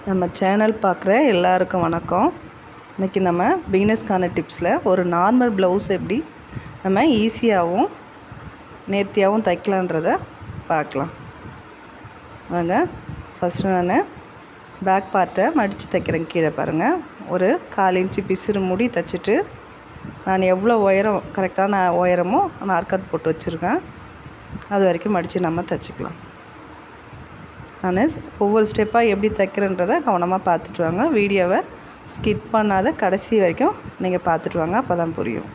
நம்ம சேனல் பார்க்குற எல்லாருக்கும் வணக்கம். இன்றைக்கி நம்ம பிகினர்ஸ்க்கான டிப்ஸில் ஒரு நார்மல் ப்ளவுஸ் எப்படி நம்ம ஈஸியாகவும் நேர்த்தியாகவும் தைக்கலான்றதை பார்க்கலாம் வாங்க. ஃபஸ்ட்டு நான் பேக் பார்ட்டை மடித்து தைக்கிறேன். கீழே பாருங்கள், ஒரு 1/4 இன்ச்சு பிசுறு மூடி தைச்சிட்டு நான் எவ்வளோ உயரம் கரெக்டான உயரமோ நான் ஆர்காட் போட்டு வச்சுருக்கேன். அது வரைக்கும் மடித்து நம்ம தைச்சிக்கலாம். நான் ஒவ்வொரு ஸ்டெப்பாக எப்படி தைக்கிறேன்றதை கவனமாக பார்த்துட்டு வாங்க. வீடியோவை ஸ்கிப் பண்ணாத கடைசி வரைக்கும் நீங்கள் பார்த்துட்டு வாங்க, அப்போ தான் புரியும்.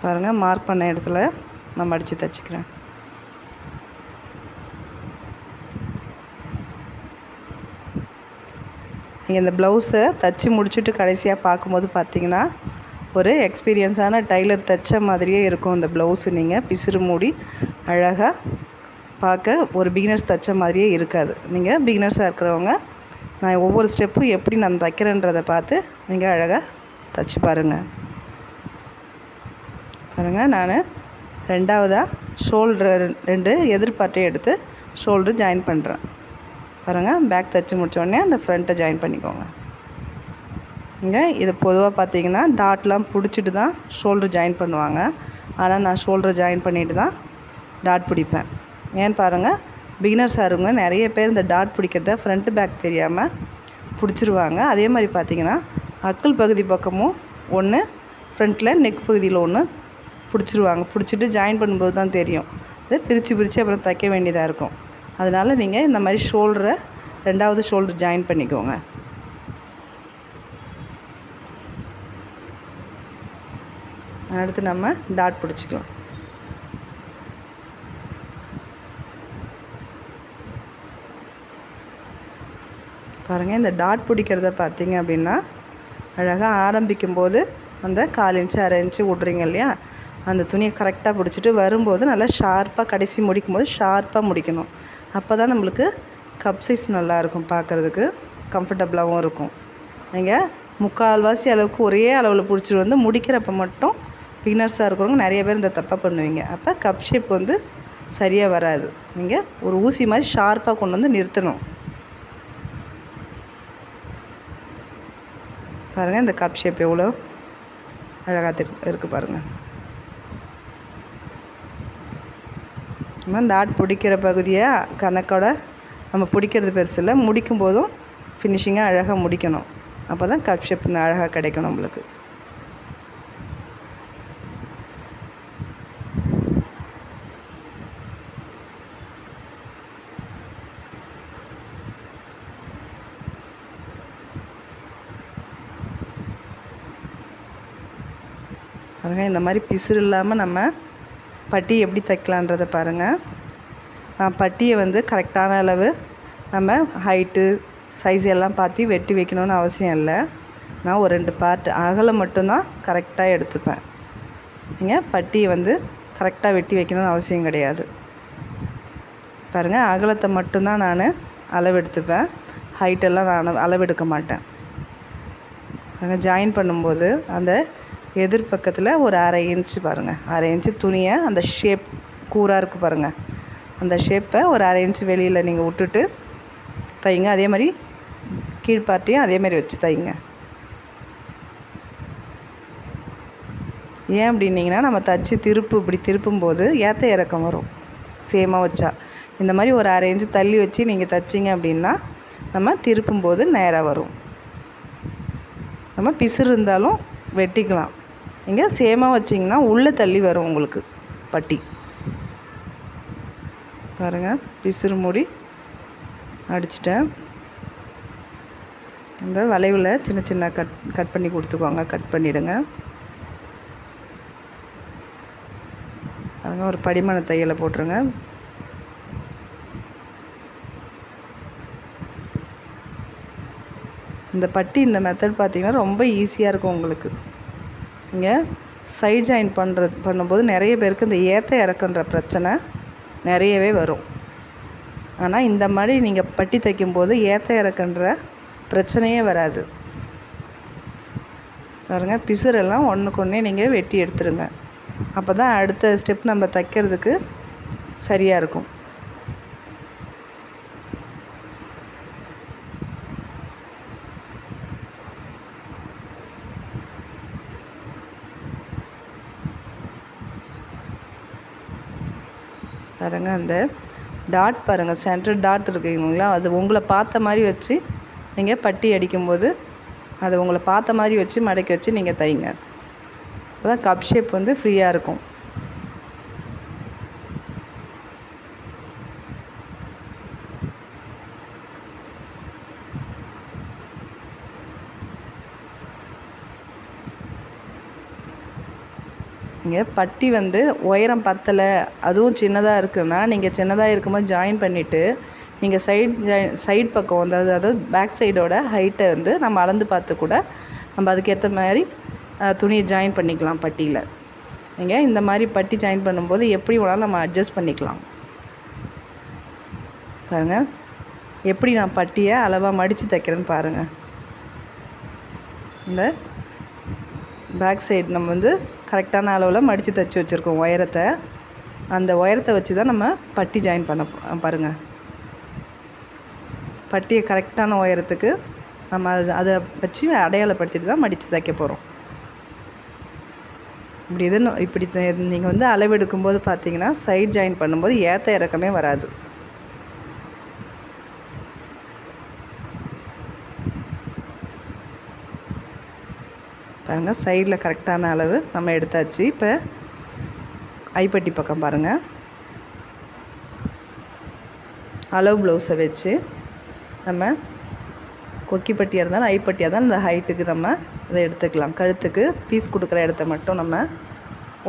பாருங்கள், மார்க் பண்ண இடத்துல நான் மடித்து தைச்சிக்கிறேன். நீங்கள் இந்த ப்ளவுஸை தைச்சி முடிச்சுட்டு கடைசியாக பார்க்கும்போது பார்த்தீங்கன்னா ஒரு எக்ஸ்பீரியன்ஸான டைலர் தைச்ச மாதிரியே இருக்கும். இந்த ப்ளவுஸு நீங்கள் பிசுறு மூடி அழகாக பார்க்க ஒரு பிகினர்ஸ் தைச்ச மாதிரியே இருக்காது. நீங்கள் பிகினர்ஸாக இருக்கிறவங்க நான் ஒவ்வொரு ஸ்டெப்பும் எப்படி நான் தைக்கிறேன்றதை பார்த்து நீங்கள் அழகாக தைச்சி பாருங்கள். நான் ரெண்டாவதாக ஷோல்டர் 2 எதிர்பார்ட்டையும் எடுத்து ஷோல்டரு ஜாயின் பண்ணுறேன். பேக் தைச்சி முடித்தோடனே அந்த ஃப்ரண்ட்டை ஜாயின் பண்ணிக்கோங்க. இங்கே இது பொதுவாக பார்த்தீங்கன்னா டாட்லாம் பிடிச்சிட்டு தான் ஷோல்டர் ஜாயின் பண்ணுவாங்க. ஆனால் நான் ஷோல்டரை ஜாயின் பண்ணிவிட்டு தான் டாட் பிடிப்பேன். ஏன்னு பாருங்கள், பிகினர்ஸாக இருங்க நிறைய பேர் இந்த டாட் பிடிக்கிறத ஃப்ரண்ட்டு பேக் தெரியாமல் பிடிச்சிருவாங்க. அதே மாதிரி பார்த்தீங்கன்னா அக்கல் பகுதி பக்கமும் ஒன்று, ஃப்ரண்ட்டில் நெக் பகுதியில் ஒன்று பிடிச்சிருவாங்க. பிடிச்சிட்டு ஜாயின் பண்ணும்போது தான் தெரியும். அதை பிரித்து அப்புறம் தைக்க வேண்டியதாக இருக்கும். அதனால் நீங்கள் இந்த மாதிரி ஷோல்டரை 2வது ஷோல்டர் ஜாயின் பண்ணிக்கோங்க. அடுத்து நம்ம டாட் பிடிச்சிக்கலாம். பாருங்கள், இந்த டாட் பிடிக்கிறத பார்த்தீங்க அப்படின்னா அழகாக ஆரம்பிக்கும்போது அந்த 1/4 இன்ச்சு 1/2 இன்ச்சு விட்றீங்க இல்லையா, அந்த துணியை கரெக்டாக பிடிச்சிட்டு வரும்போது நல்லா ஷார்ப்பாக கடைசி முடிக்கும்போது ஷார்ப்பாக முடிக்கணும். அப்போ தான் நம்மளுக்கு கப் சைஸ் நல்லாயிருக்கும், பார்க்குறதுக்கு கம்ஃபர்டபுளாகவும் இருக்கும். நீங்கள் 3/4 அளவுக்கு ஒரே அளவில் பிடிச்சிட்டு வந்து முடிக்கிறப்ப மட்டும் பிகினர்ஸாக இருக்கிறவங்க நிறைய பேர் இந்த தப்பாக பண்ணுவீங்க. அப்போ கப் ஷேப் வந்து சரியாக வராது. நீங்கள் ஒரு ஊசி மாதிரி ஷார்ப்பாக கொண்டு வந்து நிறுத்தணும். பாருங்கள், இந்த கப் ஷேப் எவ்வளோ அழகாக இருக்குது பாருங்கள். நம்ம டாட் பிடிக்கிற பகுதியை கணக்கோட நம்ம பிடிக்கிறது பெருசு இல்லை, முடிக்கும் போதும் ஃபினிஷிங்காக அழகாக முடிக்கணும். அப்போ தான் கப் ஷேப் அழகாக கிடைக்கும் நம்மளுக்கு. பாருங்கள், இந்த மாதிரி பிசுறு இல்லாமல் நம்ம பட்டி எப்படி தைக்கலான்றதை பாருங்கள். நான் பட்டியை வந்து கரெக்டான அளவு நம்ம ஹைட்டு சைஸ் எல்லாம் பார்த்து வெட்டி வைக்கணும்னு அவசியம் இல்லை. நான் ஒரு 2 பார்ட் அகலம் மட்டும்தான் கரெக்டாக எடுத்துப்பேன். நீங்கள் பட்டியை வந்து கரெக்டாக வெட்டி வைக்கணும்னு அவசியம் கிடையாது. பாருங்கள், அகலத்தை மட்டும்தான் நான் அளவு எடுத்துப்பேன், ஹைட்டெல்லாம் நான் அளவு எடுக்க மாட்டேன். பாருங்கள், ஜாயின் பண்ணும்போது அந்த எதிர்பக்கத்தில் ஒரு 1/2 இன்ச்சு பாருங்கள், 1/2 இன்ச்சு துணியை அந்த ஷேப் கூராக இருக்குது பாருங்கள், அந்த ஷேப்பை ஒரு 1/2 இன்ச்சு வெளியில் நீங்கள் விட்டுட்டு தைங்க. அதே மாதிரி கீழ்பார்ட்டையும் அதே மாதிரி வச்சு தைங்க. ஏன் அப்படின்னிங்கன்னா நம்ம தச்சு இப்படி திருப்பும்போது ஏற்ற இறக்கம் வரும் சேமாக வச்சா. இந்த மாதிரி ஒரு 1/2 இன்ச்சு தள்ளி வச்சு நீங்கள் தைச்சிங்க அப்படின்னா நம்ம திருப்பும்போது நேராக வரும். நம்ம பிசுறு இருந்தாலும் வெட்டிக்கலாம். நீங்கள் சேமாக வச்சிங்கன்னா உள்ளே தள்ளி வரும் உங்களுக்கு பட்டி. பாருங்கள், பிசுறு மூடி அடிச்சிட்டேன். இந்த வளைவில் சின்ன கட் பண்ணி கொடுத்துக்கோங்க, கட் பண்ணிவிடுங்க. பாருங்கள், ஒரு படிமான தையலை போட்டுருங்க. இந்த பட்டி இந்த மெத்தட் பார்த்திங்கன்னா ரொம்ப ஈஸியாக இருக்கும் உங்களுக்கு. நீங்கள் சைட் ஜாயின் பண்ணும்போது நிறைய பேருக்கு இந்த ஏற்ற இறக்குன்ற பிரச்சனை நிறையவே வரும். ஆனால் இந்த மாதிரி நீங்கள் பட்டி தைக்கும்போது ஏற்ற இறக்குன்ற பிரச்சனையே வராது. பாருங்கள், பிசுரெல்லாம் ஒன்றுக்கு ஒன்றே நீங்கள் வெட்டி எடுத்துருங்க. அப்போ தான் அடுத்த ஸ்டெப் நம்ம தைக்கிறதுக்கு சரியாக இருக்கும். பாருங்கள் அந்த டாட் பாருங்கள், சென்டர் டாட் இருக்குங்களா, அது உங்களை பார்த்த மாதிரி வச்சு நீங்கள் பட்டி அடிக்கும்போது அதை உங்களை பார்த்த மாதிரி வச்சு மடக்கி வச்சு நீங்கள் தைங்க. அப்போ தான் கப் ஷேப் வந்து ஃப்ரீயாக இருக்கும். நீங்கள் பட்டி வந்து உயரம் பத்தலை, அதுவும் சின்னதாக இருக்குன்னா நீங்கள் சின்னதாக இருக்கும்போது ஜாயின் பண்ணிவிட்டு நீங்கள் சைடு பக்கம் வந்து அதாவது பேக் சைடோட ஹைட்டை வந்து நம்ம அளந்து பார்த்து கூட நம்ம அதுக்கேற்ற மாதிரி துணியை ஜாயின் பண்ணிக்கலாம். பட்டியில் நீங்கள் இந்த மாதிரி பட்டி ஜாயின் பண்ணும்போது எப்படி வேணாலும் நம்ம அட்ஜஸ்ட் பண்ணிக்கலாம். பாருங்கள் எப்படி நான் பட்டியை அளவாக மடித்து தைக்கிறேன்னு பாருங்கள். இந்த பேக் சைடு நம்ம வந்து கரெக்டான அளவில் மடித்து தைச்சி வச்சுருக்கோம் உயரத்தை. அந்த உயரத்தை வச்சு தான் நம்ம பட்டி ஜாயின் பண்ண பாருங்கள். பட்டியை கரெக்டான உயரத்துக்கு நம்ம அதை வச்சு அடையாளப்படுத்திட்டு தான் மடித்து தைக்க போகிறோம். இப்படி நீங்கள் வந்து அளவெடுக்கும்போது பார்த்தீங்கன்னா சைட் ஜாயின் பண்ணும்போது ஏற்ற இறக்கமே வராது. பாருங்கள் சைடில் கரெக்டான அளவு நம்ம எடுத்தாச்சு. இப்போ ஐப்பட்டி பக்கம் பாருங்கள், அளவு ப்ளவுஸை வச்சு நம்ம கொக்கிப்பட்டியாக இருந்தாலும் ஐப்பட்டியாக இருந்தாலும் இந்த ஹைட்டுக்கு நம்ம இதை எடுத்துக்கலாம். கழுத்துக்கு பீஸ் கொடுக்குற இடத்த மட்டும் நம்ம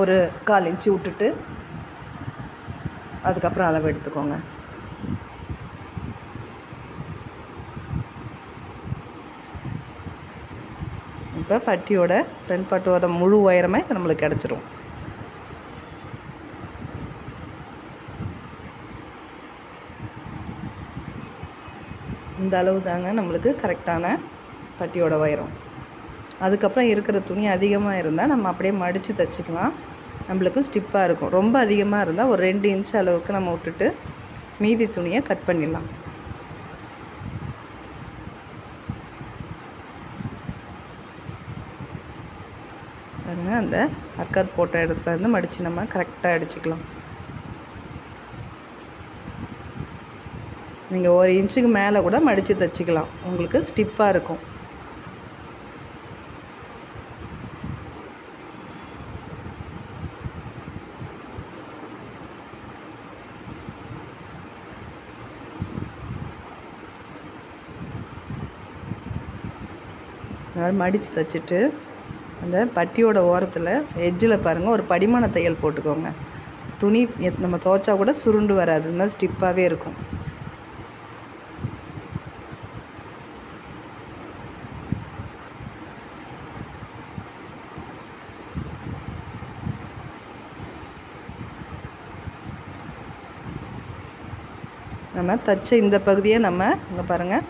ஒரு 1/4 இன்ச்சு விட்டுட்டு அதுக்கப்புறம் அளவு எடுத்துக்கோங்க. இப்போ பட்டியோட ஃப்ரண்ட் பார்ட்டோட முழு உயரமே நம்மளுக்கு கிடச்சிரும். இந்த அளவு தாங்க நம்மளுக்கு கரெக்டான பட்டியோட உயரம். அதுக்கப்புறம் இருக்கிற துணி அதிகமாக இருந்தால் நம்ம அப்படியே மடித்து தைச்சிக்கலாம். நம்மளுக்கு ஸ்டிப்பாக இருக்கும். ரொம்ப அதிகமாக இருந்தால் ஒரு 2 இன்ச் அளவுக்கு நம்ம விட்டுட்டு மீதி துணியை கட் பண்ணிடலாம். பாருங்கள் அந்த அர்க்காட் போட்ட இடத்துல இருந்து மடித்து நம்ம கரெக்டாக அடிச்சுக்கலாம். நீங்கள் 1 இன்ச்சுக்கு மேலே கூட மடித்து தைச்சிக்கலாம், உங்களுக்கு ஸ்டிப்பாக இருக்கும். மடித்து தைச்சிட்டு அந்த பட்டியோட ஓரத்தில் எட்ஜில் பாருங்கள் ஒரு படிமான தையல் போட்டுக்கோங்க. துணி நம்ம துவைச்சா கூட சுருண்டு வராது, இந்த மாதிரி ஸ்டிப்பாகவே இருக்கும். நம்ம தைச்ச இந்த பகுதியை நம்ம இங்கே பாருங்கள்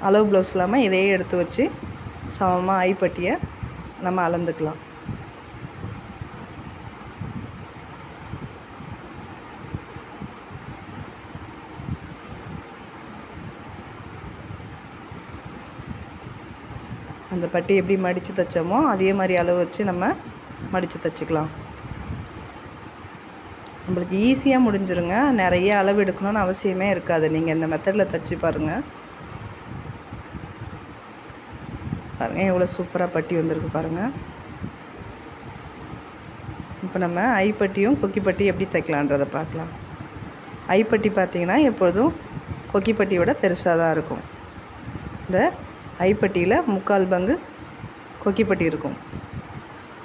அளவு ப்ளவுஸ் இல்லாமல் இதையே எடுத்து வச்சு சமமாக ஐப்பட்டியை நம்ம அளந்துக்கலாம். அந்த பட்டி எப்படி மடித்து தைச்சோமோ அதே மாதிரி அளவு வச்சு நம்ம மடித்து தைச்சிக்கலாம். நம்மளுக்கு ஈஸியாக முடிஞ்சிருங்க. நிறைய அளவு எடுக்கணும்னு அவசியமே இருக்காது. நீங்கள் இந்த மெத்தடில் தைச்சி பாருங்கள். பாருங்கள் எவ்வளோ சூப்பராக பட்டி வந்திருக்கு பாருங்கள். இப்போ நம்ம ஐப்பட்டியும் கொக்கிப்பட்டி எப்படி தைக்கலான்றதை பார்க்கலாம். ஐப்பட்டி பார்த்திங்கன்னா எப்பொழுதும் கொக்கிப்பட்டியோட பெருசாக தான் இருக்கும். இந்த ஐப்பட்டியில் 3/4 பங்கு கொக்கிப்பட்டி இருக்கும்.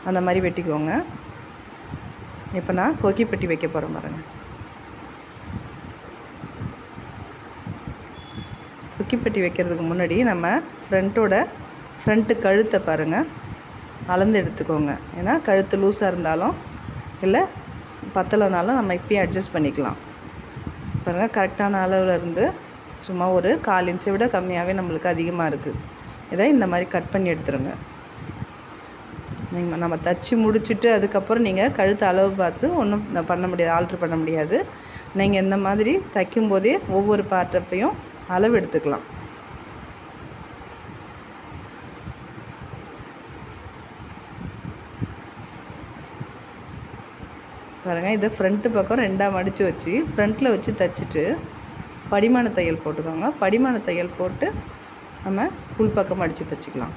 அந்த மாதிரி வெட்டிக்குவோங்க. இப்போ நான் கொக்கிப்பட்டி வைக்க போகிறேன் பாருங்கள். கொக்கிப்பட்டி வைக்கிறதுக்கு முன்னாடி நம்ம ஃப்ரண்ட்டு கழுத்தை பாருங்கள் அளந்து எடுத்துக்கோங்க. ஏன்னா கழுத்து லூஸாக இருந்தாலும் இல்லை பத்தலைனாலும் நம்ம இப்பயும் அட்ஜஸ்ட் பண்ணிக்கலாம். பாருங்கள் கரெக்டான அளவில் இருந்து சும்மா ஒரு 1/4 இன்ச்சை விட கம்மியாகவே நம்மளுக்கு அதிகமாக இருக்குது. இதை இந்த மாதிரி கட் பண்ணி எடுத்துருங்க. நம்ம தைச்சி முடிச்சுட்டு அதுக்கப்புறம் நீங்கள் கழுத்து அளவு பார்த்து ஒன்றும் பண்ண முடியாது, ஆல்ட்ரு பண்ண முடியாது. நீங்கள் இந்த மாதிரி தைக்கும்போதே ஒவ்வொரு பார்ட்டப்பையும் அளவு எடுத்துக்கலாம். பாருங்கள், இதை ஃப்ரண்ட்டு பக்கம் 2ஆக மடித்து வச்சு ஃப்ரண்ட்டில் வச்சு தைச்சிட்டு படிமான தையல் போட்டுக்கோங்க. படிமான தையல் போட்டு நம்ம உள்பக்கம் மடித்து தைச்சிக்கலாம்.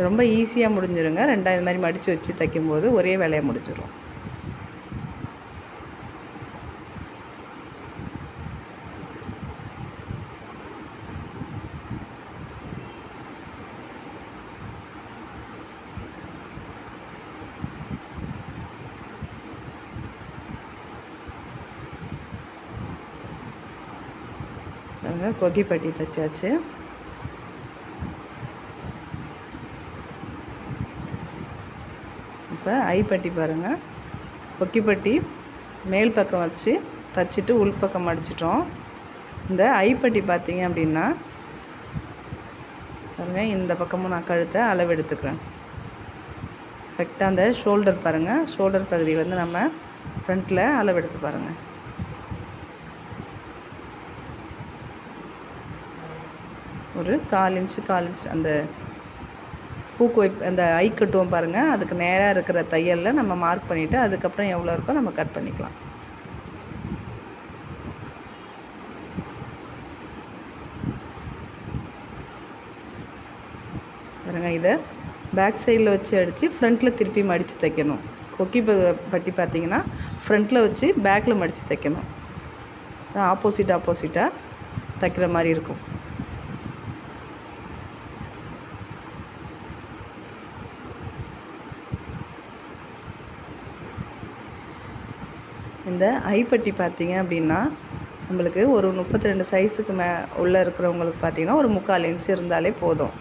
ரொம்ப ஈஸியாக முடிஞ்சிடுங்க. 2ஆக இது மாதிரி மடித்து வச்சு தைக்கும்போது ஒரே வேலையாக முடிஞ்சிடும். கொக்கிப்பட்டி தைச்சாச்சு. இப்போ ஐப்பட்டி பாருங்கள், கொக்கிப்பட்டி மேல் பக்கம் வச்சு தைச்சிட்டு உள்பக்கம் மடிச்சிட்டோம். இந்த ஐப்பட்டி பார்த்திங்க அப்படின்னா பாருங்கள், இந்த பக்கமும் நான் கழுத்தை அளவு எடுத்துக்கிறேன். கரெக்டாக அந்த ஷோல்டர் பாருங்கள், ஷோல்டர் பகுதியிலேருந்து நம்ம ஃப்ரண்ட்டில் அளவு எடுத்து பாருங்கள். ஒரு 1/4 இன்ச் அந்த பூக்கு அந்த ஐ கட்டுவோம் பாருங்கள், அதுக்கு நேராக இருக்கிற தையலில் நம்ம மார்க் பண்ணிவிட்டு அதுக்கப்புறம் எவ்வளோ இருக்கோ நம்ம கட் பண்ணிக்கலாம். பாருங்கள், இதை பேக் சைடில் வச்சு அடித்து ஃப்ரண்ட்டில் திருப்பி மடித்து தைக்கணும். கொக்கி பட்டி பார்த்திங்கன்னா ஃப்ரண்ட்டில் வச்சு பேக்கில் மடித்து தைக்கணும். ஆப்போசிட்டாக தைக்கிற மாதிரி இருக்கும். இந்த ஐப்பட்டி பார்த்திங்க அப்படின்னா நம்மளுக்கு ஒரு 32 சைஸுக்கு உள்ளே இருக்கிறவங்களுக்கு பார்த்திங்கன்னா ஒரு 3/4 இன்ச் இருந்தாலே போதும்.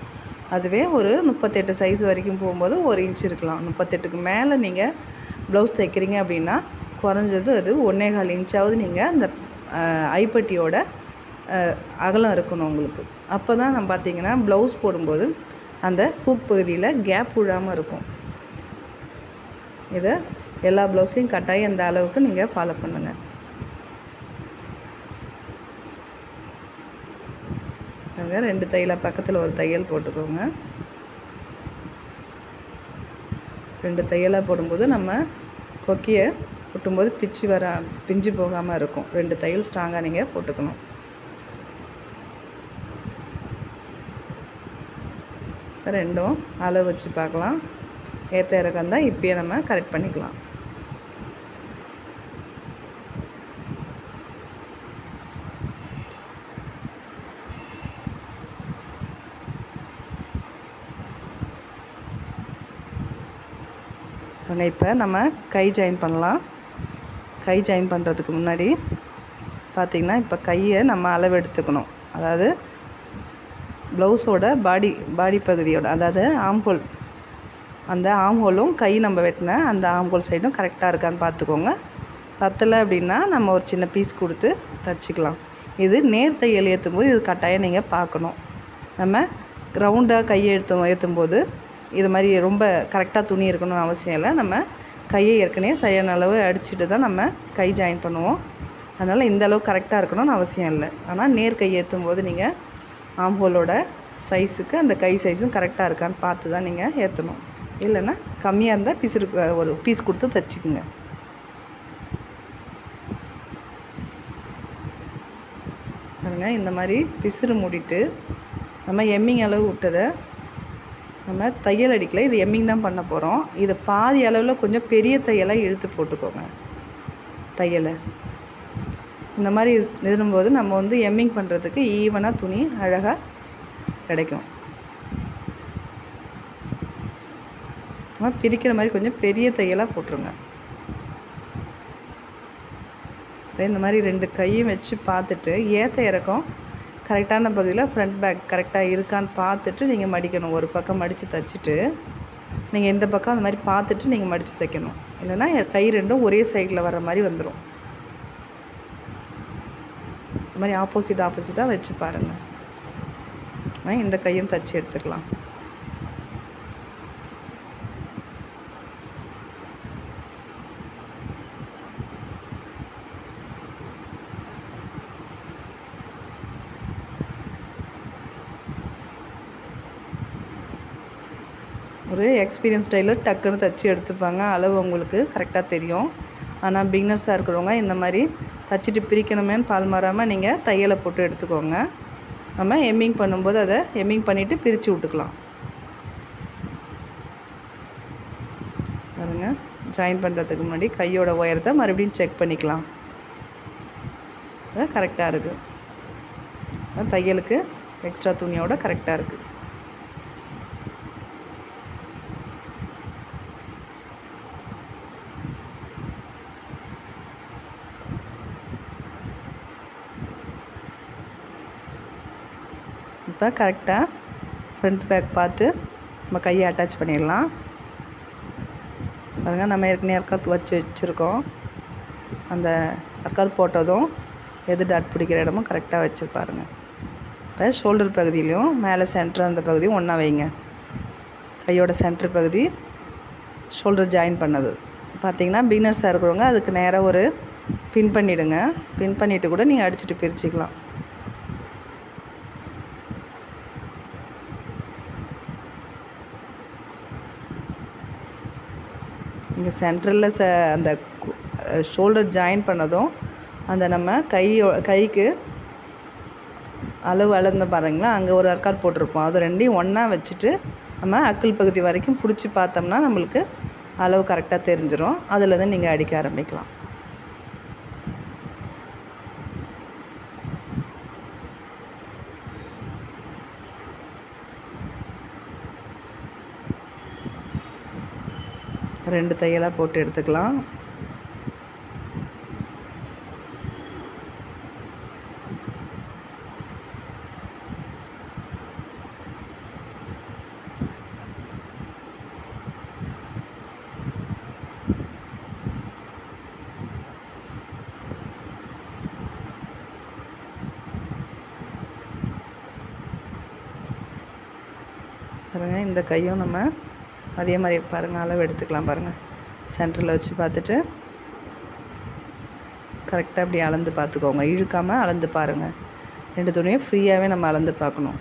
அதுவே ஒரு 38 சைஸ் வரைக்கும் போகும்போது 1 இன்ச் இருக்கலாம். 38க்கு மேலே நீங்கள் ப்ளவுஸ் தைக்கிறீங்க அப்படின்னா குறைஞ்சது அது 1.25 இன்ச்சாவது நீங்கள் அந்த ஐப்பட்டியோட அகலம் இருக்கணும் உங்களுக்கு. அப்போ தான் நம்ம பார்த்திங்கன்னா ப்ளவுஸ் போடும்போது அந்த ஹூக் பகுதியில் கேப் விழாமல் இருக்கும். இதை எல்லா ப்ளவுஸ்லையும் கட்டாயம் அந்த அளவுக்கு நீங்கள் ஃபாலோ பண்ணுங்கள். அங்கே 2 தையலாக பக்கத்தில் ஒரு தையல் போட்டுக்கோங்க. 2 தையலாக போடும்போது நம்ம கொக்கியை போட்டும்போது பிஞ்சு போகாமல் இருக்கும். 2 தையல் ஸ்ட்ராங்காக நீங்கள் போட்டுக்கணும். ரெண்டும் அளவு வச்சு பார்க்கலாம். ஏற்ற இறக்கம் தான் இப்போயே நம்ம கரெக்ட் பண்ணிக்கலாம். இப்போ நம்ம கை ஜாயின் பண்ணலாம். கை ஜாயின் பண்ணுறதுக்கு முன்னாடி பார்த்திங்கன்னா இப்போ கையை நம்ம அளவு எடுத்துக்கணும். அதாவது ப்ளவுஸோட பாடி பகுதியோட, அதாவது ஆம்ஹோல், அந்த ஆம்ஹோலும் கை நம்ம வெட்டின அந்த ஆம்ஹோல் சைடும் கரெக்டாக இருக்கான்னு பார்த்துக்கோங்க. பத்தலை அப்படின்னா நம்ம ஒரு சின்ன பீஸ் கொடுத்து தைச்சிக்கலாம். இது நேர் தையல் ஏற்றும்போது இது கட்டாயம் நீங்கள் பார்க்கணும். நம்ம ரவுண்டாக கையை ஏற்றும்போது இது மாதிரி ரொம்ப கரெக்டாக துணி இருக்கணும்னு அவசியம் இல்லை. நம்ம கையை ஏற்கனவே சரியான அளவு அடிச்சுட்டு தான் நம்ம கை ஜாயின் பண்ணுவோம். அதனால் இந்த அளவு கரெக்டாக இருக்கணும்னு அவசியம் இல்லை. ஆனால் நேர் கை ஏற்றும்போது நீங்கள் ஆம்ஹோலோட சைஸுக்கு அந்த கை சைஸும் கரெக்டாக இருக்கான்னு பார்த்து தான் நீங்கள் ஏற்றணும். இல்லைன்னா கம்மியாக இருந்தால் ஒரு பீஸ் கொடுத்து தைச்சிக்குங்க. பாருங்கள், இந்த மாதிரி பிசுறு மூடிட்டு நம்ம எம்மிங் அளவு விட்டதை நம்ம தையல் அடிக்கல, இது எம்மிங் தான் பண்ண போகிறோம். இதை பாதி அளவில் கொஞ்சம் பெரிய தையலாக இழுத்து போட்டுக்கோங்க. தையலை இந்த மாதிரி நிறும்போது நம்ம எம்மிங் பண்ணுறதுக்கு ஈவனாக துணி அழகாக கிடைக்கும். நம்ம பிரிக்கிற மாதிரி கொஞ்சம் பெரிய தையலாக போட்டுருங்க. இந்த மாதிரி 2 கையும் வச்சு பார்த்துட்டு ஏற்ற இறக்கம் கரெக்டான பகுதியில் ஃப்ரண்ட் பேக் கரெக்டாக இருக்கான்னு பார்த்துட்டு நீங்கள் மடிக்கணும். ஒரு பக்கம் மடித்து தைச்சிட்டு நீங்கள் இந்த பக்கம் அந்த மாதிரி பார்த்துட்டு நீங்கள் மடித்து தைக்கணும். இல்லைன்னா கை 2ம் ஒரே சைடில் வர மாதிரி வந்துடும். இந்த மாதிரி ஆப்போசிட்டாக வச்சு பாருங்கள். இந்த கையும் தைச்சி எடுத்துக்கலாம். ஒரு எக்ஸ்பீரியன்ஸ் டெய்லர் டக்குன்னு தைச்சி எடுத்துப்பாங்க. அளவு உங்களுக்கு கரெக்டாக தெரியும். ஆனால் பிகினர்ஸாக இருக்கிறவங்க இந்த மாதிரி தச்சுட்டு பிரிக்கணுமேன்னு பால் மாறாமல் நீங்கள் தையலை போட்டு எடுத்துக்கோங்க. நம்ம எம்மிங் பண்ணும்போது அதை எம்மிங் பண்ணிவிட்டு பிரித்து விட்டுக்கலாம். பாருங்க, ஜாயின் பண்ணுறதுக்கு முன்னாடி கையோட உயரத்தை மறுபடியும் செக் பண்ணிக்கலாம். அது கரெக்டாக இருக்குது. தையலுக்கு எக்ஸ்ட்ரா துணியோட கரெக்டாக இருக்குது. இப்போ கரெக்டாக ஃப்ரண்ட் பேக் பார்த்து நம்ம கையை அட்டாச் பண்ணிடலாம். பாருங்கள், நம்ம ஏற்கனவே அர்க்கால் வச்சுருக்கோம். அந்த அர்க்கால் போட்டதும் எது டாட் பிடிக்கிற இடமும் கரெக்டாக வச்சுருப்பாருங்க. இப்போ ஷோல்டர் பகுதியிலையும் மேலே சென்டர் அந்த பகுதியும் ஒன்றா வைங்க. கையோட சென்டர் பகுதி ஷோல்டர் ஜாயின் பண்ணது பார்த்திங்கன்னா பிகினர்ஸாக இருக்கிறவங்க அதுக்கு நேராக ஒரு பின் பண்ணிவிடுங்க. பின் பண்ணிவிட்டு கூட நீங்கள் அடிச்சுட்டு பிரிச்சுக்கலாம். இங்கே சென்டரில் அந்த ஷோல்டர் ஜாயின் பண்ணதும் அந்த நம்ம கைக்கு அளவு அளந்து பாருங்களா, அங்கே ஒரு அர்க்கால் போட்டிருப்போம். அது ரெண்டையும் ஒன்றா வச்சுட்டு நம்ம அக்கிள் பகுதி வரைக்கும் பிடிச்சி பார்த்தோம்னா நம்மளுக்கு அளவு கரெக்டாக தெரிஞ்சிடும். அதில் தான் நீங்கள் அடிக்க ஆரம்பிக்கலாம். ரெண்டு தையலாக போட்டு எடுத்துக்கலாம். பாருங்கள், இந்த கையும் நம்ம அதே மாதிரி பாருங்கள் அளவு எடுத்துக்கலாம். பாருங்கள், சென்டரில் வச்சு பார்த்துட்டு கரெக்டாக அப்படி அளந்து பார்த்துக்கோங்க. இழுக்காமல் அளந்து பாருங்கள். ரெண்டு துணியும் ஃப்ரீயாகவே நம்ம அளந்து பார்க்கணும்.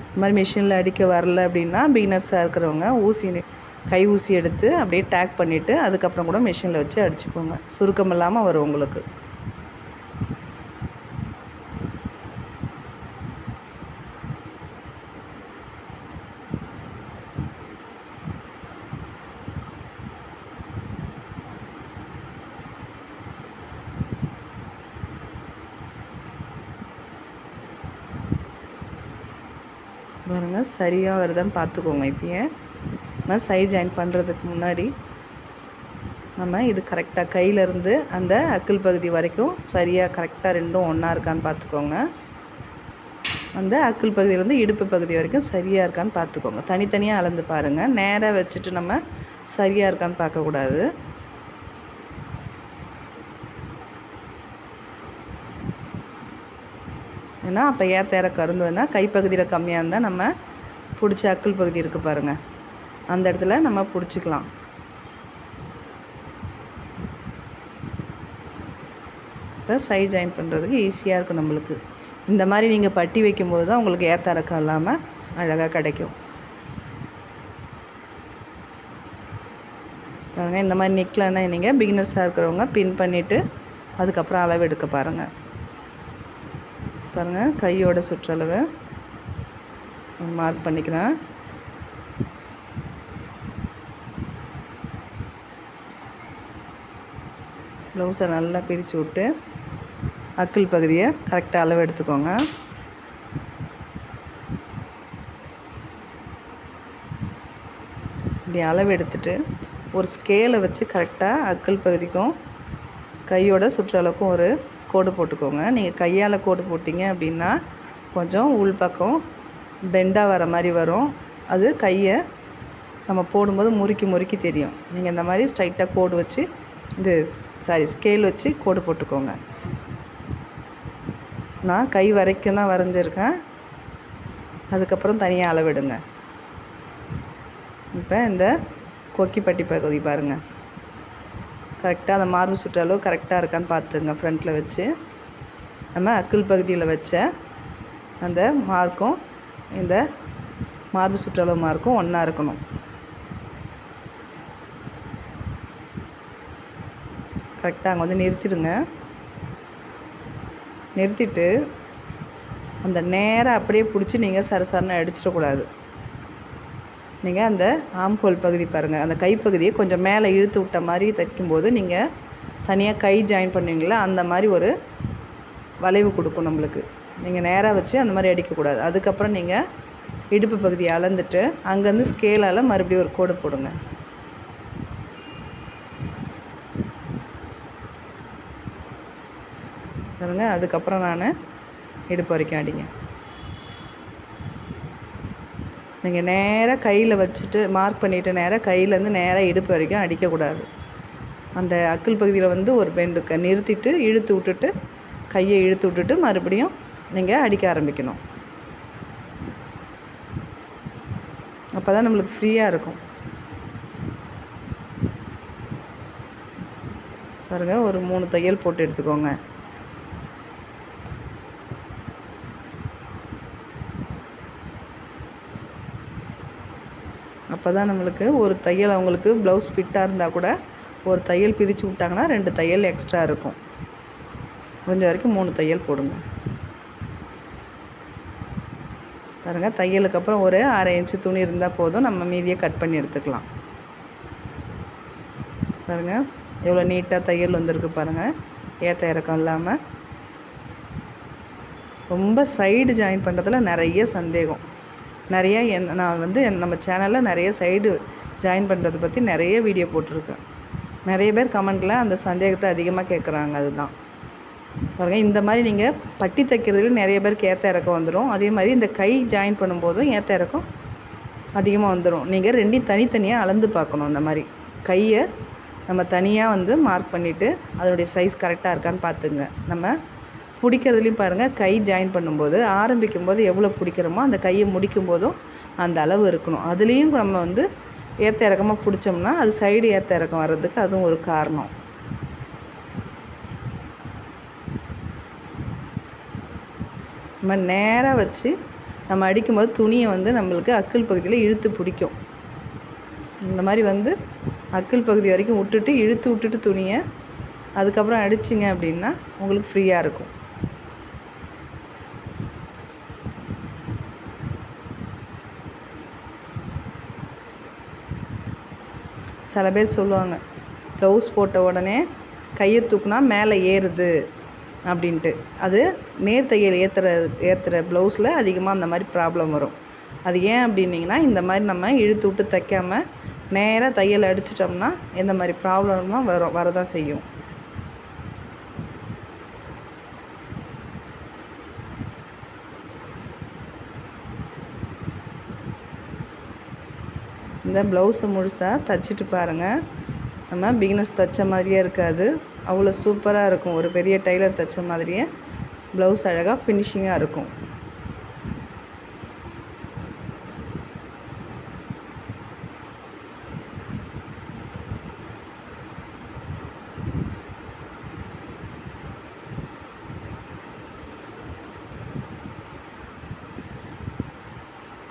இந்த மாதிரி மிஷினில் அடிக்க வரல அப்படின்னா பிகினர்ஸாக இருக்கிறவங்க கை ஊசி எடுத்து அப்படியே டேக் பண்ணிவிட்டு அதுக்கப்புறம் கூட மிஷினில் வச்சு அடிச்சுக்கோங்க. சுருக்கம் இல்லாமல் வரும் உங்களுக்கு. பாருங்கள், சரியாக வருதான்னு பார்த்துக்கோங்க. இப்போயே நம்ம சைட் ஜாயின் பண்ணுறதுக்கு முன்னாடி நம்ம இது கரெக்டாக கையிலேருந்து அந்த அக்கிள் பகுதி வரைக்கும் சரியாக கரெக்டாக ரெண்டும் ஒன்றா இருக்கான்னு பார்த்துக்கோங்க. அந்த அக்கிள் பகுதியிலேருந்து இடுப்பு பகுதி வரைக்கும் சரியாக இருக்கான்னு பார்த்துக்கோங்க. தனித்தனியாக அளந்து பாருங்கள். நேராக வச்சுட்டு நம்ம சரியாக இருக்கான்னு பார்க்கக்கூடாது. ஏன்னா அப்போ ஏற்ற இறக்கம் இருந்ததுன்னா கைப்பகுதியில் கம்மியாக இருந்தால் நம்ம பிடிச்ச அக்கிள் பகுதி இருக்குது பாருங்கள், அந்த இடத்துல நம்ம பிடிச்சிக்கலாம். இப்போ சைட் ஜாயின் பண்ணுறதுக்கு ஈஸியாக இருக்கும் நம்மளுக்கு. இந்த மாதிரி நீங்கள் பட்டி வைக்கும்போது தான் உங்களுக்கு ஏற்ற இறக்கம் இல்லாமல் அழகாக கிடைக்கும். பாருங்கள், இந்த மாதிரி நிற்கலன்னா நீங்கள் பிகினர்ஸாக இருக்கிறவங்க பின் பண்ணிவிட்டு அதுக்கப்புறம் அளவு எடுக்க பாருங்கள். பாருங்கள், கையோட சுற்றளவு மார்க் பண்ணிக்கிறேன். ப்ளவுஸை நல்லா பிரித்து விட்டு அக்கிள் பகுதியை கரெக்டாக அளவு எடுத்துக்கோங்க. இப்படி அளவு எடுத்துட்டு ஒரு ஸ்கேலை வச்சு கரெக்டாக அக்கிள் பகுதிக்கும் கையோட சுற்றளவுக்கும் ஒரு கோடு போட்டுக்கோங்க. நீங்கள் கையால் கோடு போட்டிங்க அப்படின்னா கொஞ்சம் உள்பக்கம் பெண்டாக வர மாதிரி வரும். அது கையை நம்ம போடும்போது முறுக்கி தெரியும். நீங்கள் இந்த மாதிரி ஸ்ட்ரைட்டாக கோடு வச்சு ஸ்கேல் வச்சு கோடு போட்டுக்கோங்க. நான் கை வரைக்கும் தான் வரைஞ்சிருக்கேன். அதுக்கப்புறம் தனியாக அளவிடுங்க. இப்போ இந்த கொக்கிப்பட்டி பகுதி பாருங்கள், கரெக்டாக அந்த மார்பு சுற்றளவு கரெக்டாக இருக்கான்னு பார்த்துங்க. ஃப்ரண்ட்டில் வச்சு நம்ம அக்கிள் பகுதியில் வச்ச அந்த மார்க்கும் இந்த மார்பு சுற்றளவு மார்க்கும் ஒன்றா இருக்கணும். கரெக்டாக அங்கே வந்து நிறுத்திடுங்க. நிறுத்திட்டு அந்த நேராக அப்படியே பிடிச்சி நீங்கள் சரசரன்னு அடிச்சிடக்கூடாது. நீங்கள் அந்த ஆம்ஹோல் பகுதி பாருங்கள், அந்த கைப்பகுதியை கொஞ்சம் மேலே இழுத்து விட்ட மாதிரி தைக்கும்போது நீங்கள் தனியாக கை ஜாயின் பண்ணுவீங்களா, அந்த மாதிரி ஒரு வளைவு கொடுக்கும் நம்மளுக்கு. நீங்கள் நேராக வச்சு அந்த மாதிரி அடிக்கக்கூடாது. அதுக்கப்புறம் நீங்கள் இடுப்பு பகுதியை அளந்துட்டு அங்கேருந்து ஸ்கேலால் மறுபடியும் ஒரு கோடு போடுங்க. பாருங்க, அதுக்கப்புறம் நான் இடுப்பு வரைக்கும் அடிங்க. நீங்கள் நேராக கையில் வச்சுட்டு மார்க் பண்ணிவிட்டு நேராக கையிலேருந்து நேராக இடுப்பு வரைக்கும் அடிக்கக்கூடாது. அந்த அக்கிள் பகுதியில் வந்து ஒரு பெண்டுக்கு நிறுத்திட்டு இழுத்து விட்டுட்டு கையை இழுத்து விட்டுட்டு மறுபடியும் நீங்கள் அடிக்க ஆரம்பிக்கணும். அப்போ தான் நம்மளுக்கு ஃப்ரீயாக இருக்கும். பாருங்கள், ஒரு 3 தையல் போட்டு எடுத்துக்கோங்க. அப்போ தான் நம்மளுக்கு ஒரு தையல் அவங்களுக்கு ப்ளவுஸ் ஃபிட்டாக இருந்தால் கூட ஒரு தையல் பிரித்து விட்டாங்கன்னா 2 தையல் எக்ஸ்ட்ரா இருக்கும். முடிஞ்ச வரைக்கும் 3 தையல் போடுங்க. பாருங்கள், தையலுக்கு அப்புறம் ஒரு 1/2 இன்ச்சு துணி இருந்தால் போதும், நம்ம மீதியை கட் பண்ணி எடுத்துக்கலாம். பாருங்கள், எவ்வளோ நீட்டாக தையல் வந்திருக்கு பாருங்கள், ஏற்ற இறக்கம் இல்லாமல். ரொம்ப சைடு ஜாயின் பண்ணுறதுல நிறைய சந்தேகம். நான் வந்து நம்ம சேனலில் நிறைய சைடு ஜாயின் பண்ணுறதை பற்றி நிறைய வீடியோ போட்டிருக்கேன். நிறைய பேர் கமெண்ட்டில் அந்த சந்தேகத்தை அதிகமாக கேட்குறாங்க. அதுதான் பாருங்கள், இந்த மாதிரி நீங்கள் பட்டி தைக்கிறதுல நிறைய பேருக்கு ஏற்ற இறக்கம் வந்துடும். அதே மாதிரி இந்த கை ஜாயின் பண்ணும்போதும் ஏற்ற இறக்கம் அதிகமாக வந்துடும். நீங்கள் ரெண்டையும் தனித்தனியாக அளந்து பார்க்கணும். அந்த மாதிரி கையை நம்ம தனியாக வந்து மார்க் பண்ணிவிட்டு அதனுடைய சைஸ் கரெக்டாக இருக்கான்னு பார்த்துங்க. நம்ம பிடிக்கிறதுலையும் பாருங்கள், கை ஜாயின் பண்ணும்போது ஆரம்பிக்கும் போது எவ்வளோ பிடிக்கிறோமோ அந்த கையை முடிக்கும் போதும் அந்த அளவு இருக்கணும். அதுலேயும் நம்ம வந்து ஏற்ற இறக்கமாக பிடிச்சோம்னா அது சைடு ஏற்ற இறக்கம் வர்றதுக்கு அதுவும் ஒரு காரணம். நம்ம நேராக வச்சு நம்ம அடிக்கும்போது துணியை வந்து நம்மளுக்கு அக்கிள் பகுதியில் இழுத்து பிடிக்கும். இந்த மாதிரி வந்து அக்கிள் பகுதி வரைக்கும் விட்டுட்டு இழுத்து விட்டுட்டு துணியை அதுக்கப்புறம் அடிச்சிங்க அப்படின்னா உங்களுக்கு ஃப்ரீயாக இருக்கும். சில பேர் சொல்லுவாங்க, ப்ளவுஸ் போட்ட உடனே கையை தூக்குனா மேலே ஏறுது அப்படின்ட்டு. அது நேர் தையல் ஏற்றுற ப்ளவுஸில் அதிகமாக அந்த மாதிரி ப்ராப்ளம் வரும். அது ஏன் அப்படின்னிங்கன்னா, இந்த மாதிரி நம்ம இழுத்து விட்டு தைக்காமல் நேராக தையல் அடிச்சிட்டோம்னா இந்த மாதிரி ப்ராப்ளம்லாம் வரதான் செய்யும். இந்த ப்ளவுஸை முழுசாக தைச்சிட்டு பாருங்கள், நம்ம பிகினர்ஸ் தைச்ச மாதிரியே இருக்காது, அவ்வளோ சூப்பராக இருக்கும். ஒரு பெரிய டைலர் தைச்ச மாதிரியே ப்ளவுஸ் அழகாக ஃபினிஷிங்காக இருக்கும்.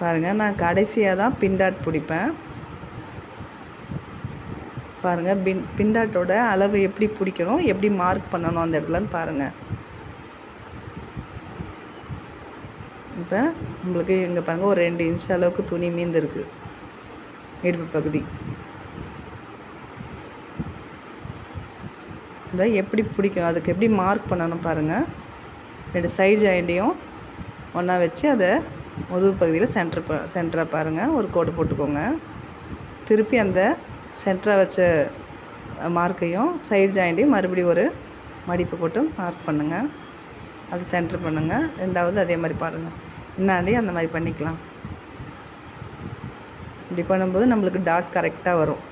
பாருங்கள், நான் கடைசியாக தான் பின்டாட் பிடிப்பேன். பாருங்கள், பின்டாட்டோட அளவு எப்படி பிடிக்கணும், எப்படி மார்க் பண்ணணும் அந்த இடத்துலன்னு பாருங்கள். இப்போ உங்களுக்கு இங்கே பாருங்கள், ஒரு 2 இன்ச் அளவுக்கு துணி மீந்திருக்கு இடுப்பு பகுதி. இதை எப்படி பிடிக்கணும், அதுக்கு எப்படி மார்க் பண்ணணும் பாருங்கள். 2 சைடு ஜாயிண்ட்டையும் ஒன்றா வச்சு அதை முதுகு பகுதியில் சென்டராக பாருங்கள் ஒரு கோடு போட்டுக்கோங்க. திருப்பி அந்த சென்டராக வச்ச மார்க்கையும் சைடு ஜாயிண்ட்டையும் மறுபடியும் ஒரு மடிப்பு போட்டு மார்க் பண்ணுங்கள். அது சென்டர் பண்ணுங்கள். ரெண்டாவது அதே மாதிரி பாருங்கள், முன்னாடி அந்த மாதிரி பண்ணிக்கலாம். இப்படி பண்ணும்போது நம்மளுக்கு டாட் கரெக்டாக வரும்.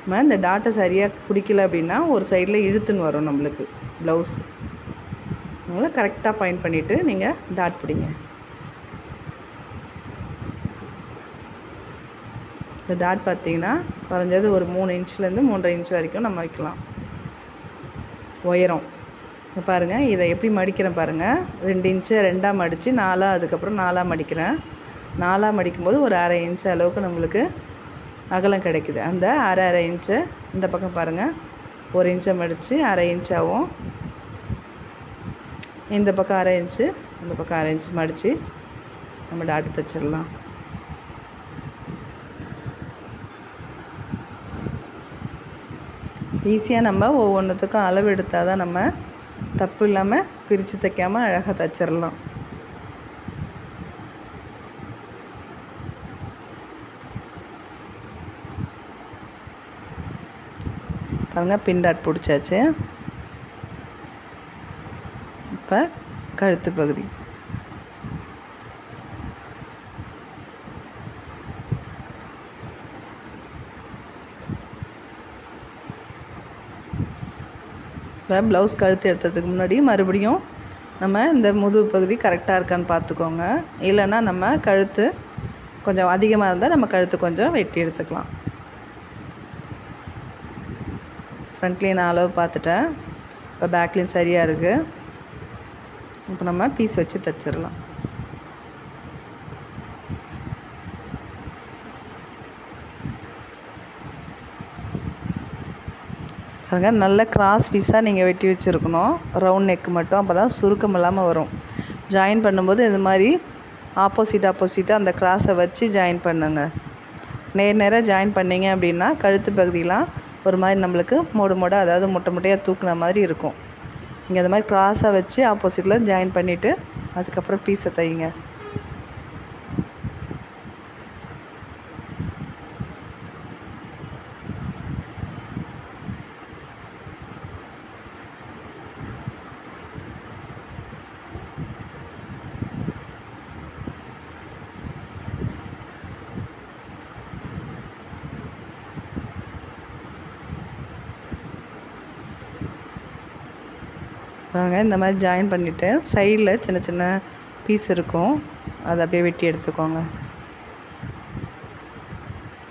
நம்ம இந்த டாட்டை சரியாக பிடிக்கல அப்படின்னா ஒரு சைடில் இழுத்துன்னு வரும் நம்மளுக்கு ப்ளவுஸ். அதனால் கரெக்டாக பாயிண்ட் பண்ணிவிட்டு நீங்கள் டாட் பிடிங்க. இந்த டாட் பார்த்திங்கன்னா குறைஞ்சது ஒரு 3 இன்ச்லேருந்து 3.5 இன்ச் வரைக்கும் நம்ம வைக்கலாம் உயரம். இப்போ பாருங்கள், இதை எப்படி மடிக்கிறேன் பாருங்கள். 2 இன்ச்சை 2ஆக மடித்து 4ஆக, அதுக்கப்புறம் 4ஆக மடிக்கிறேன். 4ஆக மடிக்கும்போது ஒரு அரை இன்ச்சு அளவுக்கு நம்மளுக்கு அகலம் கிடைக்குது. அந்த அரை இன்ச்சை இந்த பக்கம் பாருங்கள், 1 இன்ச்சை மடித்து அரை இன்ச்சாகவும், இந்த பக்கம் அரை இன்ச்சு, இந்த பக்கம் அரை இன்ச்சு மடித்து நம்ம டாட் தைச்சிடலாம். ஈஸியாக நம்ம ஒவ்வொன்றுத்துக்கும் அளவு எடுத்தால் தான் நம்ம தப்பு இல்லாமல் பிரித்து தைக்காமல் அழகாக தைச்சிடலாம். பாருங்கள், பின் டாட் பிடிச்சாச்சு. இப்போ கழுத்து பகுதி இப்போ ப்ளவுஸ் கழுத்து எடுத்ததுக்கு முன்னாடி மறுபடியும் நம்ம இந்த முதுகு பகுதி கரெக்டாக இருக்கான்னு பார்த்துக்கோங்க. இல்லைன்னா நம்ம கழுத்து கொஞ்சம் அதிகமாக இருந்தால் நம்ம கழுத்து கொஞ்சம் வெட்டி எடுத்துக்கலாம். ஃப்ரண்ட்லேயும் நான் அளவு பார்த்துட்டேன். இப்போ பேக்லேயும் சரியாக இருக்குது. இப்போ நம்ம பீஸ் வச்சு தைச்சிடலாம். பாருங்கள், நல்ல கிராஸ் பீஸாக நீங்கள் வெட்டி வச்சுருக்கணும். ரவுண்ட் நெக்கு மட்டும், அப்போ தான் சுருக்கம் இல்லாமல் வரும். ஜாயின் பண்ணும்போது இது மாதிரி ஆப்போசிட்டாக அந்த கிராஸை வச்சு ஜாயின் பண்ணுங்கள். நேராக ஜாயின் பண்ணிங்க அப்படின்னா கழுத்து பகுதியெலாம் ஒரு மாதிரி நம்மளுக்கு மோடாக, அதாவது முட்டையாக தூக்குன மாதிரி இருக்கும். நீங்கள் அது மாதிரி கிராஸாக வச்சு ஆப்போசிட்டில் ஜாயின் பண்ணிவிட்டு அதுக்கப்புறம் பீஸை தைங்க. பாருங்கள், இந்த மாதிரி ஜாயின் பண்ணிவிட்டு சைடில் சின்ன சின்ன பீஸ் இருக்கும், அதை அப்படியே வெட்டி எடுத்துக்கோங்க.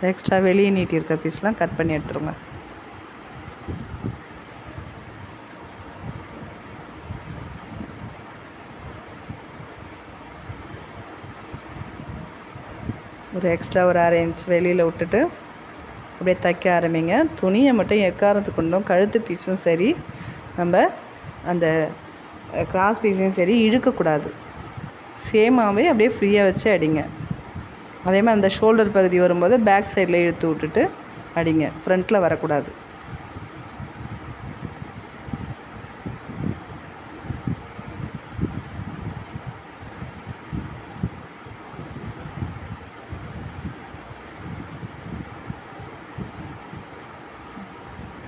எக்ஸ்ட்ரா வெளியே நீட்டி இருக்கிற பீஸ்லாம் கட் பண்ணி எடுத்துருங்க. ஒரு எக்ஸ்ட்ரா ஒரு அரை இன்ச் வெளியில் விட்டுட்டு அப்படியே தைக்க ஆரம்பிங்க. துணியை மட்டும் எக்காரத்துக்கு கொண்டும் கழுத்து பீஸும் சரி, நம்ம அந்த கிராஸ் பீஸையும் சரி இழுக்கக்கூடாது. சேமாகவே அப்படியே ஃப்ரீயாக வச்சு அடிங்க. அதே மாதிரி அந்த ஷோல்டர் பகுதி வரும்போது பேக் சைடில் இழுத்து விட்டுட்டு அடிங்க, ஃப்ரண்ட்டில் வரக்கூடாது.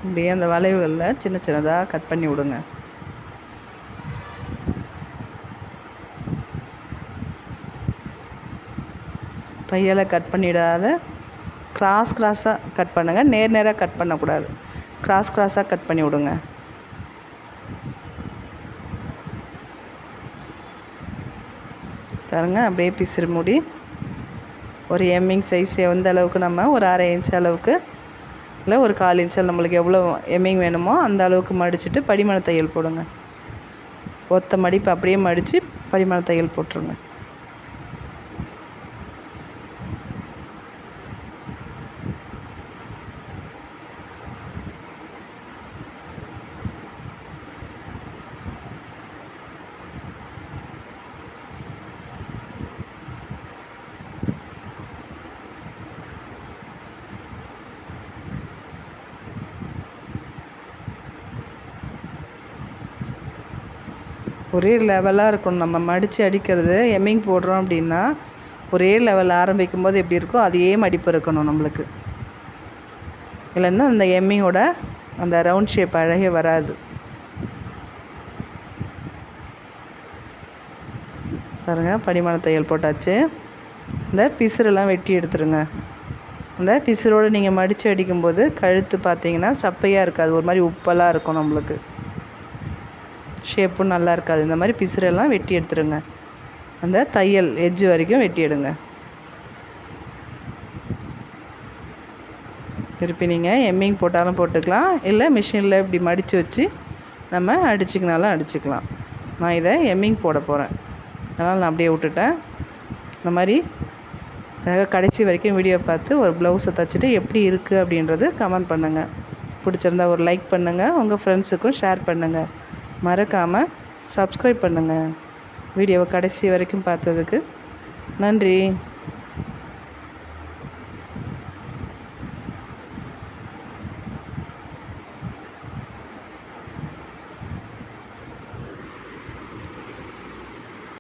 அப்படியே அந்த வளைவுகளில் சின்ன சின்னதாக கட் பண்ணி விடுங்க. தையலை கட் பண்ணிடாத கிராஸாக கட் பண்ணுங்கள். நேராக கட் பண்ணக்கூடாது, கிராஸாக கட் பண்ணி விடுங்க. பாருங்க, அப்படியே பிசிறு மூடி ஒரு எம்மிங் சைஸ் எந்த அளவுக்கு நம்ம ஒரு அரை இன்ச் அளவுக்கு இல்லை ஒரு 1/4 இன்ச் நம்மளுக்கு எவ்வளோ எம்மிங் வேணுமோ அந்த அளவுக்கு மடிச்சுட்டு படிமான தையல் போடுங்க. ஒத்த மடிப்பு அப்படியே மடித்து படிமான தையல் போட்டுருங்க. ஒரே லெவலாக இருக்கணும். நம்ம மடித்து அடிக்கிறது எம்மிங் போடுறோம் அப்படின்னா ஒரே லெவல் ஆரம்பிக்கும் போது எப்படி இருக்கோ அதே மடிப்பு இருக்கணும் நம்மளுக்கு. இல்லைன்னா அந்த எம்மிங்கோட அந்த ரவுண்ட் ஷேப் அழகே வராது. பாருங்கள், படிமான தையல் போட்டாச்சு. இந்த பிசுரெல்லாம் வெட்டி எடுத்துருங்க. அந்த பிசுரோடு நீங்கள் மடித்து அடிக்கும்போது கழுத்து பார்த்திங்கன்னா சப்பையாக இருக்காது, ஒரு மாதிரி உப்பெல்லாம் இருக்கும், நம்மளுக்கு ஷேப்பும் நல்லா இருக்காது. இந்த மாதிரி பிசுரெல்லாம் வெட்டி எடுத்துருங்க. அந்த தையல் எட்ஜ் வரைக்கும் வெட்டி எடுங்க. திருப்பி நீங்கள் எம்மிங் போட்டாலும் போட்டுக்கலாம், இல்லை மிஷினில் இப்படி மடித்து வச்சு நம்ம அடிச்சிக்கினாலும் அடிச்சுக்கலாம். நான் இதை எம்மிங் போட போகிறேன், அதனால் நான் அப்படியே விட்டுட்டேன். இந்த மாதிரி அழகாக கடைசி வரைக்கும் வீடியோ பார்த்து ஒரு ப்ளவுஸை தைச்சிட்டு எப்படி இருக்குது அப்படின்றது கமெண்ட் பண்ணுங்கள். பிடிச்சிருந்தா ஒரு லைக் பண்ணுங்கள், உங்கள் ஃப்ரெண்ட்ஸுக்கும் ஷேர் பண்ணுங்கள். மறக்காமல் சப்ஸ்கிரைப் பண்ணுங்கள். வீடியோவை கடைசி வரைக்கும் பார்த்ததுக்கு நன்றி.